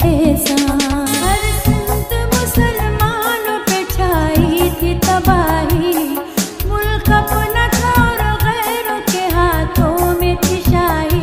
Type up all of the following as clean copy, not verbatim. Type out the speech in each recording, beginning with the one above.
के साथ। हर संत मुसलमान पे छाई थी तबाही, मुल्क अपना था और गैरों के हाथों में थी शाही।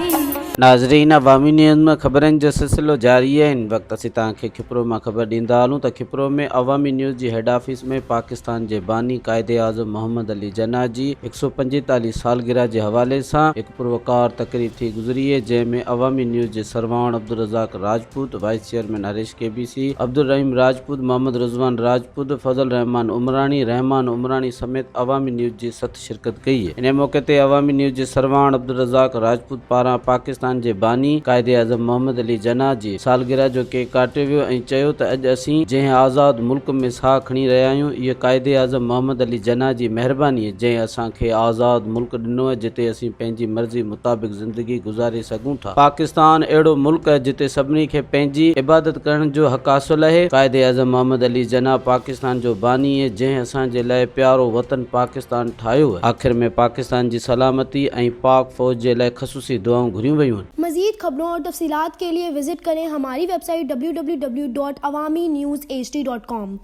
नाज़रीन, अवामी न्यूज़ में ख़बरनि जो सिलसिलो जारी है। इन वक्त असीं तव्हांखे खिपरो में ख़बर ॾींदा हलूं त खिपरो में अवामी न्यूज़ जी हेड ऑफिस में पाकिस्तान जे बानी कायदे आज़म मोहम्मद अली जिन्ना जी 145 सालगिरह जे हवाले सां हिकु पुरवकार तकरीब थी गुज़री है, जंहिंमें अवामी न्यूज़ जे सरवाण Abdul Razzaq Rajput, vice chairman Harish KBC, Abdul Rahim Rajput, Mohammad Rizwan Rajput, Fazal Rehman उमरानी समेत अवामी न्यूज़ जी सख़्त शिरकत कई है। इन मौके ते अवामी न्यूज़ जे सरवाण अब्दुल रज़ाक राजपूत पारां पाकिस्तान जे बानी कायदे आज़म मोहम्मद अली जिन्ना जी सालगिरह जो केक काटियो वियो ऐं चयो त अॼु असीं जंहिं आज़ाद मुल्क में साह खणी रहिया आहियूं, इहे कायदे आज़म मोहम्मद अली जिन्ना जी महिरबानी आहे, जंहिं असांखे आज़ाद मुल्क ॾिनो आहे जिते असीं पंहिंजी मर्ज़ी मुताबिक़ ज़िंदगी गुज़ारे सघूं था। पाकिस्तान अहिड़ो मुल्क आहे जिते सभिनी खे पंहिंजी इबादत करण जो हक़ हासिल आहे। कायदे आज़म मोहम्मद अली जिन्ना पाकिस्तान जो बानी आहे, जंहिं असांजे लाइ प्यारो वतन पाकिस्तान ठाहियो आहे। आख़िर में पाकिस्तान जी सलामती ऐं पाक फ़ौज जे लाइ ख़ुसूसी दुआऊं घुरियूं वयूं। मज़ीद खबरों और तफसीलात के लिए विजिट करें हमारी वेबसाइट www.awamiNewsHD.com।